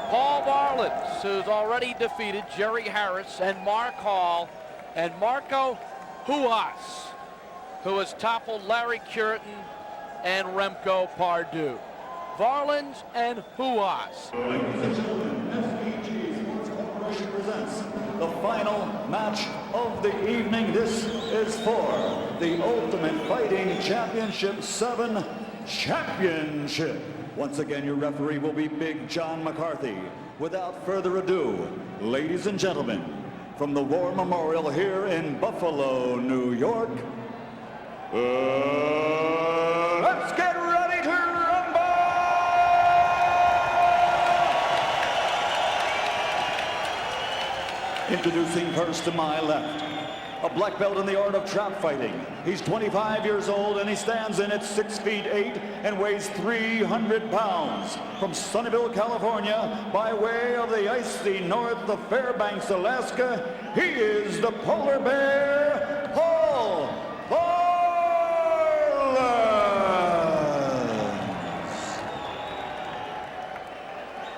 Paul Varlans, who's already defeated Jerry Harris and Mark Hall, and Marco Ruas, who has toppled Larry Curtin and Remco Pardue. Varlans and Ruas. Ladies and gentlemen, SEG Sports Corporation presents the final match of the evening. This is for the Ultimate Fighting Championship 7 Championship. Once again, your referee will be Big John McCarthy. Without further ado, ladies and gentlemen, from the War Memorial here in Buffalo, New York, let's get ready to rumble! Introducing first to my left, a black belt in the art of trap fighting. He's 25 years old and he stands in at 6 feet 8 and weighs 300 pounds. From Sunnyvale, California, by way of the icy north of Fairbanks, Alaska, he is the polar bear, Paul Varlans.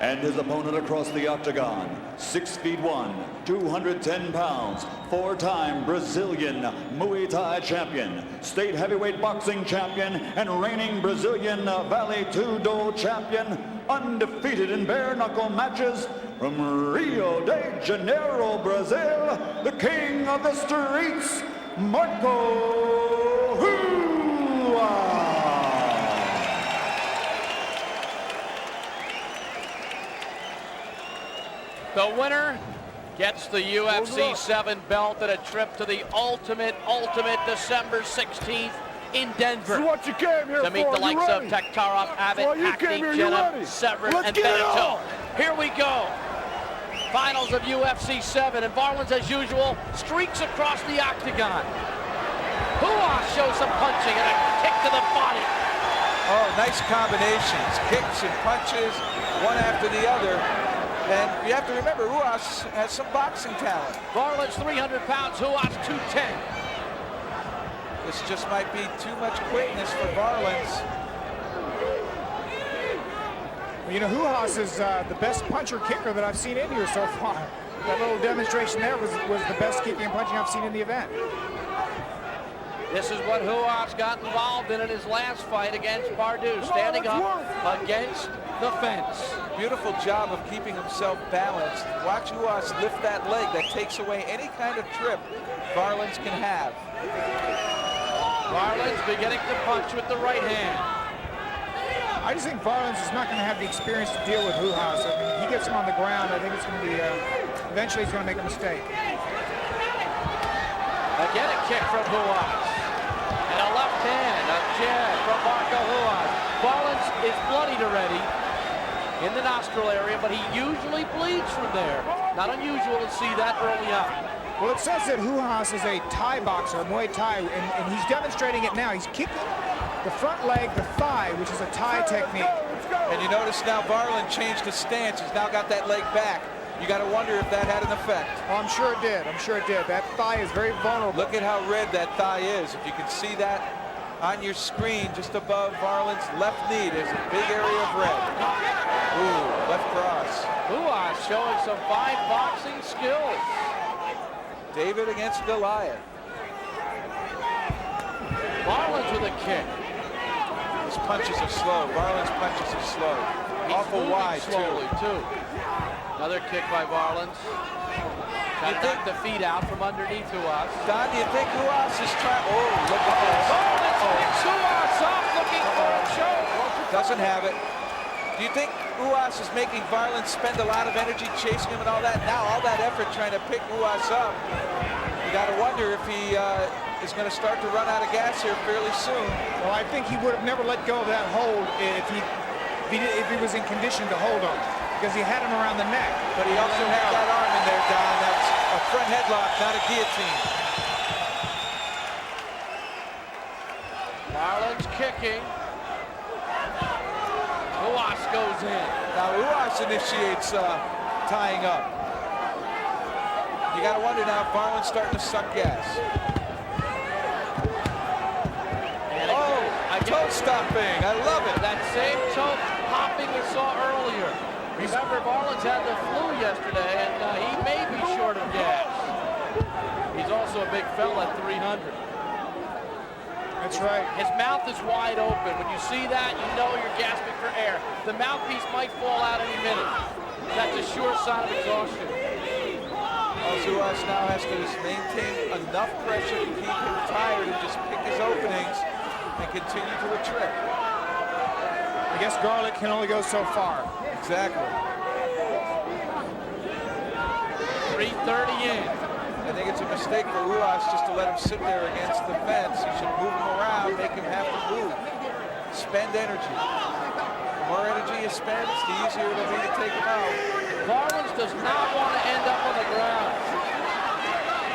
And his opponent across the octagon, 6 feet 1, 210 pounds, 4-time Brazilian Muay Thai champion, state heavyweight boxing champion, and reigning Brazilian Vale Tudo champion, undefeated in bare knuckle matches, from Rio de Janeiro, Brazil, the king of the streets, Marco Ruas. The winner gets the UFC 7 belt and a trip to the Ultimate December 16th in Denver. This is what you came here to meet for. the likes of Taktarov, Abbott, Hackney, Jenna, Severin, and Benito. Here we go. Finals of UFC 7, and Varlans, as usual, streaks across the octagon. Ruas shows some punching and a kick to the body. Oh, nice combinations. Kicks and punches, one after the other. And you have to remember, Ruas has some boxing talent. Varlans 300 pounds, Ruas 210. This just might be too much quickness for Varlans. Well, you know, Ruas is the best puncher kicker that I've seen in here so far. That little demonstration there was the best kicking and punching I've seen in the event. This is what Ruas got involved in his last fight against Pardue, standing up against the fence. Beautiful job of keeping himself balanced. Watch Ruas lift that leg. That takes away any kind of trip Varlans can have. Varlans beginning to punch with the right hand. I just think Varlans is not going to have the experience to deal with Ruas. I mean, he gets him on the ground. I think it's going to be, eventually he's going to make a mistake. Again, a kick from Ruas. And a left hand, a jab from Marco Ruas. Varlans is bloodied already in the nostril area, but he usually bleeds from there. Not unusual to see that early on. Well, it says that Ruas is a Thai boxer, Muay Thai, and he's demonstrating it now. He's kicking the front leg, the thigh, which is a Thai technique. And you notice now Varlans changed his stance. He's now got that leg back. You got to wonder if that had an effect. Oh, I'm sure it did. I'm sure it did. That thigh is very vulnerable. Look at how red that thigh is. If you can see that on your screen, just above Varlans' left knee, there's a big area of red. Ooh, left cross. Ruas showing some fine boxing skills. David against Goliath. Varlans with a kick. His punches are slow. Varlans' punches are slow. He's awful wide, slowly, too. Another kick by Varlans. Trying to knock the feet out from underneath Ruas. Don, do you think Ruas is trying? Oh, look at this. Varlans picks Ruas off, looking for a choke. Doesn't have it. Do you think Ruas is making Varlans spend a lot of energy chasing him and all that? Now, all that effort trying to pick Ruas up. You got to wonder if he is going to start to run out of gas here fairly soon. Well, I think he would have never let go of that hold if he was in condition to hold him, because he had him around the neck. But he also had that arm in there, Don. That's a front headlock, not a guillotine. Varlans kicking. Ruas goes in. Now Ruas initiates tying up. You got to wonder now if Varlans starting to suck gas. And toe stopping. I love it. That same toe popping we saw earlier. Remember, Varlans had the flu yesterday, and he may be short of gas. He's also a big fella at 300. That's right. His mouth is wide open. When you see that, you know you're gasping for air. The mouthpiece might fall out any minute. That's a sure sign of exhaustion. Ruas now has to just maintain enough pressure to keep him tired and just pick his openings and continue to retreat. I guess garlic can only go so far. Exactly. 3:30 in. I think it's a mistake for Ruas just to let him sit there against the fence. He should move him around, make him have to move. Spend energy. The more energy you spend, the easier it'll be to take him out. Varlans does not want to end up on the ground.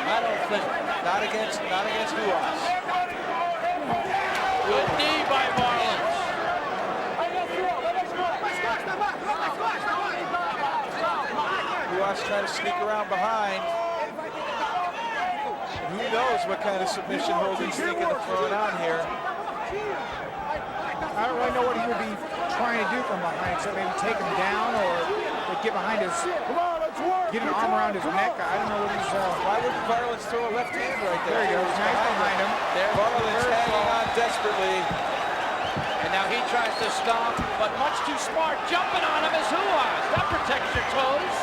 I don't think. Not against Ruas. Good knee by Varlans. Ruas trying to sneak around behind. Who knows what kind of submission hold he's thinking of throwing on here. I don't really know what he would be trying to do from behind, so maybe take him down or get behind his, get an arm around his neck. I don't know what he's... Why wouldn't Varlans throw a left hand right there? There he goes, nice behind him. There, Varlans hanging on desperately. And now he tries to stop, but much too smart. Jumping on him is Ruas. That protects your toes.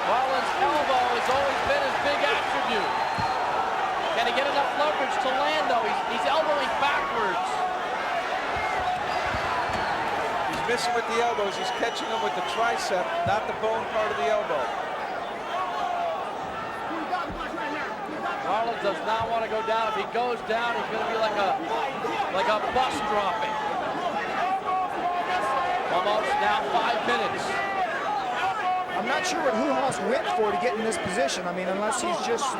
Varlans' elbow has always been his big attribute. Can he get enough leverage to land, though? He's elbowing backwards. He's missing with the elbows. He's catching them with the tricep, not the bone part of the elbow. Varlans does not want to go down. If he goes down, he's going to be like a bus dropping. Almost now 5 minutes. I'm not sure what Ruas went for to get in this position. I mean, unless he's just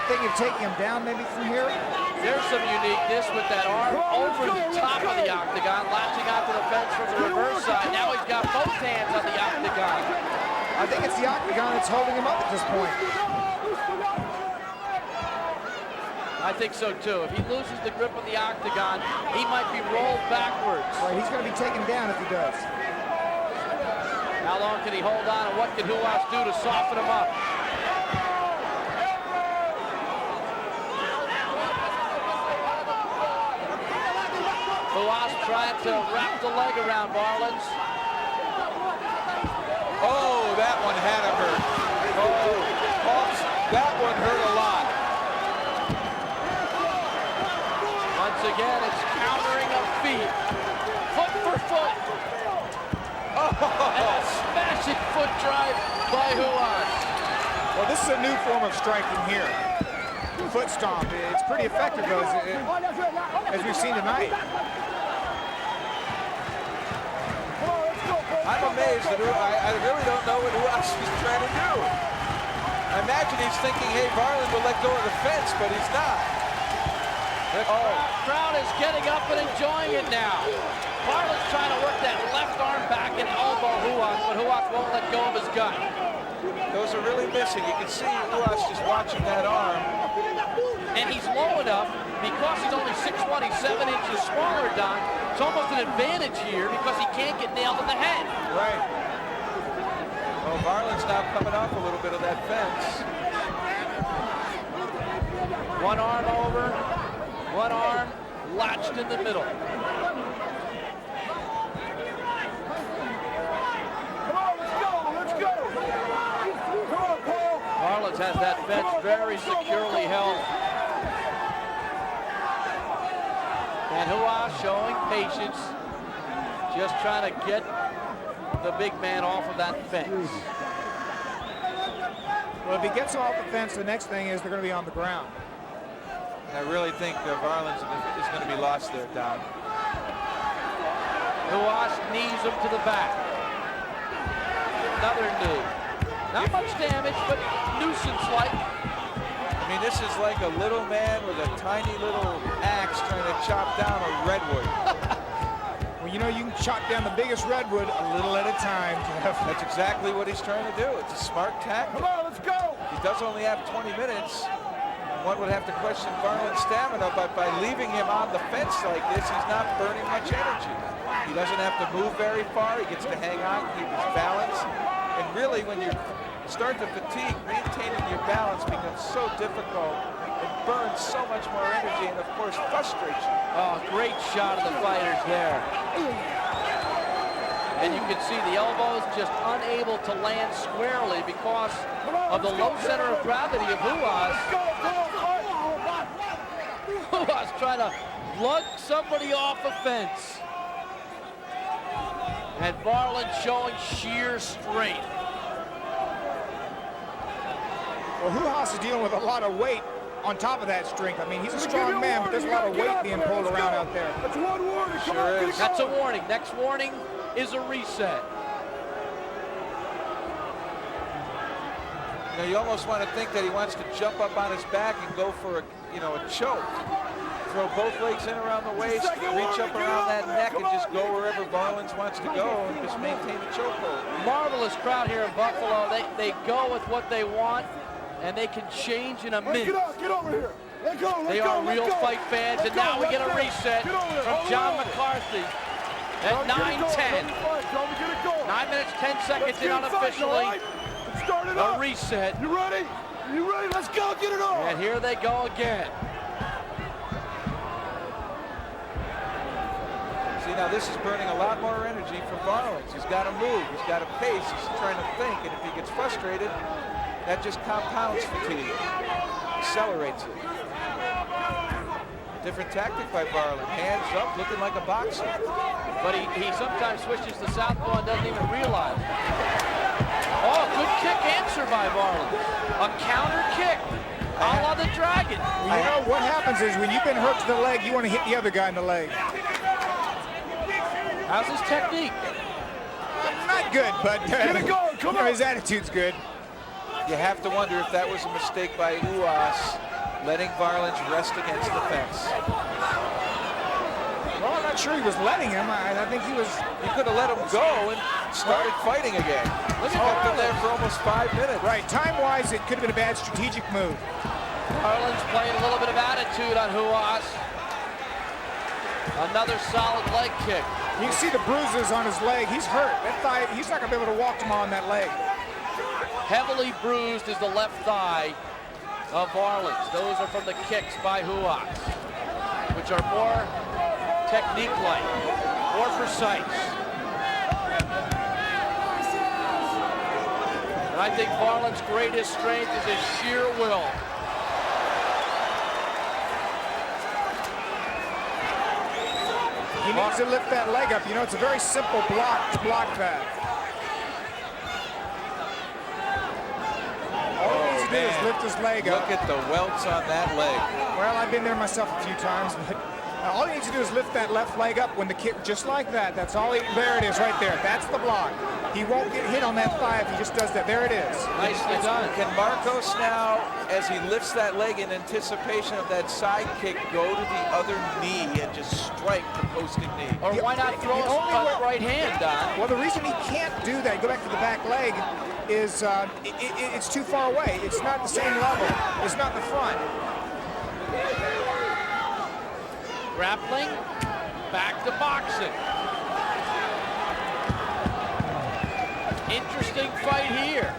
thinking of taking him down maybe from here. There's some uniqueness with that arm over the top of the octagon, latching onto the fence from the reverse side. Now he's got both hands on the octagon. I think it's the octagon that's holding him up at this point. I think so too. If he loses the grip on the octagon, he might be rolled backwards. Right, he's going to be taken down if he does. How long can he hold on, and what can Ruas do to soften him up? Ruas trying to wrap the leg around Varlans. Oh, that one had to hurt. Oh, that one hurt a lot. Once again, it's countering of feet. Foot for foot. And a smashing foot drive by Ruas. Well, this is a new form of striking here. Foot stomp. It's pretty effective, though, as we've seen tonight. I'm amazed that I really don't know what Ruas is trying to do. I imagine he's thinking, hey, Varlans will let go of the fence, but he's not. The crowd is getting up and enjoying it now. Varlans trying to work that left arm back and elbow Ruas, but Ruas won't let go of his gut. Those are really missing. You can see Ruas just watching that arm. And he's low enough, because he's only 6'1", he's 7 inches smaller, Don. It's almost an advantage here because he can't get nailed in the head. Right. Well, Varlans now coming off a little bit of that fence. One arm over, one arm latched in the middle. Varlans has that fence very securely held. And Ruas showing patience, just trying to get the big man off of that fence. Well, if he gets off the fence, the next thing is they're going to be on the ground. I really think Varlans is going to be lost there, Don. Ruas knees him to the back. Another knee. Not much damage, but nuisance-like. I mean, this is like a little man with a tiny little axe trying to chop down a redwood. Well, you know, you can chop down the biggest redwood a little at a time, Jeff. That's exactly what he's trying to do. It's a smart tactic. Come on, let's go! He does only have 20 minutes. One would have to question Varlin's stamina, but by leaving him on the fence like this, he's not burning much energy. He doesn't have to move very far. He gets to hang on, keep his balance. And really, when you start to fatigue, maintaining your balance becomes so difficult. It burns so much more energy and, of course, frustrates you. Oh, great shot of the fighters there. And you can see the elbows just unable to land squarely because of the low center of gravity of Ruas. Ruas trying to lug somebody off a fence. And Varland showing sheer strength. Well, Ruas is dealing with a lot of weight on top of that strength. I mean, he's a strong man, but there's a lot of weight being pulled around out there. That's one warning. Sure is. That's a warning. Next warning is a reset. You know, you almost want to think that he wants to jump up on his back and go for a choke. Throw both legs in around the waist, reach up around that neck, and just go wherever Varlins wants to go and just maintain the chokehold. Marvelous crowd here in Buffalo. They go with what they want, and they can change in a minute. Get over here. Let go. They are real fight fans, and now we get a reset from John McCarthy at 9:10. 9 minutes, 10 seconds in unofficially. A reset. You ready? You ready? Let's go. Get it on. And here they go again. See, now this is burning a lot more energy for Varlins. He's got to move. He's got to pace. He's trying to think. And if he gets frustrated, that just compounds fatigue, accelerates it. Different tactic by Varlin. Hands up, looking like a boxer. But he sometimes switches to southpaw and doesn't even realize. Oh, good kick answer by Varlin. A counter kick, a la the Dragon. Well, you know what happens is when you've been hurt to the leg, you want to hit the other guy in the leg. How's his technique? Not good, but his attitude's good. You have to wonder if that was a mistake by Ruas, letting Varlins rest against the fence. Well, I'm not sure he was letting him. I think he was. He could have let him go and started fighting again. Look at him there for almost 5 minutes. Right, time-wise, it could have been a bad strategic move. Varlin's playing a little bit of attitude on Ruas. Another solid leg kick. You can see the bruises on his leg. He's hurt. That thigh, he's not going to be able to walk tomorrow on that leg. Heavily bruised is the left thigh of Varlins. Those are from the kicks by Ruas, which are more technique-like, more precise. And I think Varlin's greatest strength is his sheer will. He needs to lift that leg up. You know, it's a very simple block to block that. All he needs to do is lift his leg up. Look at the welts on that leg. Well, I've been there myself a few times, but all he needs to do is lift that left leg up when the kick, just like that. That's all he, there it is right there. That's the block. He won't get hit on that thigh if he just does that. There it is. Nicely done. Can Marcos now, as he lifts that leg in anticipation of that side kick, go to the other knee and just strike the posting knee? Or why not throw a right hand, Don? Well, the reason he can't do that, go back to the back leg, is it's too far away. It's not the same level. It's not the front. Grappling, back to boxing. Interesting fight here.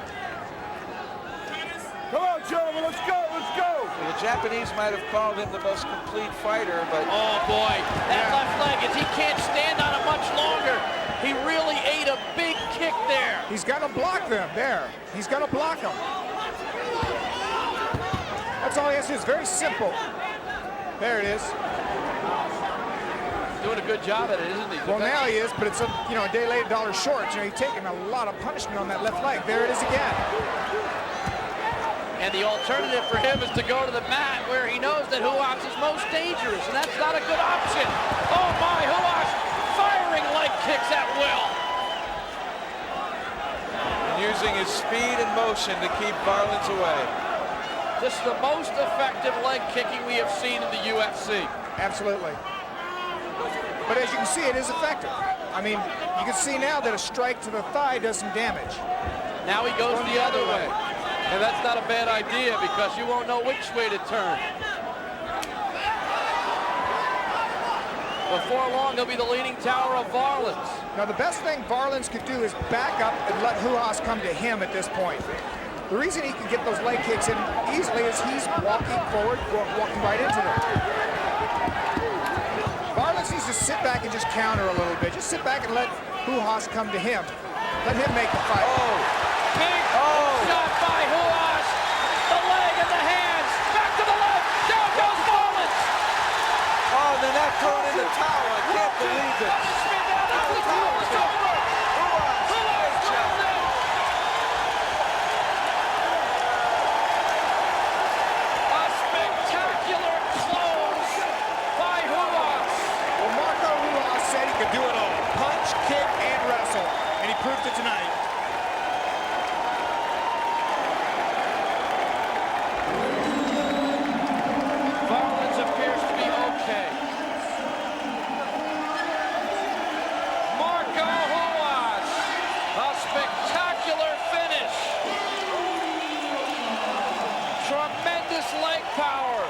Come on, gentlemen, let's go, let's go. The Japanese might have called him the most complete fighter, but Oh boy, that left leg, as he can't stand on it much longer. He really ate a big kick there. He's got to block them. There. He's got to block them. That's all he has to do. It's very simple. There it is. Doing a good job at it, isn't he? Well, now he is, but it's a day late, $1 short. He's taking a lot of punishment on that left leg. There it is again. And the alternative for him is to go to the mat where he knows that Ruas is most dangerous, and that's not a good option. Oh my, Ruas firing leg kicks at will. and using his speed and motion to keep Varlins away. This is the most effective leg kicking we have seen in the UFC. Absolutely. But as you can see, it is effective. I mean, you can see now that a strike to the thigh does some damage. Now he goes the other way. And that's not a bad idea because you won't know which way to turn. Before long, he'll be the leaning tower of Valerans. Now, the best thing Valerans could do is back up and let Ruas come to him at this point. The reason he can get those leg kicks in easily is he's walking forward, walking right into them. Valerans needs to sit back and just counter a little bit. Just sit back and let Ruas come to him. Let him make the fight. Big shot by Ruas. The leg and the hands. Back to the left. Down goes Valerans. Oh, they're not throwing in the towel. I can't believe it. A spectacular close by Ruas. Well, Marco Ruas said he could do it all. Punch, kick, and wrestle. And he proved it tonight. Valerans appears to be okay. Marco Ruas, a spectacular finish. Tremendous leg power.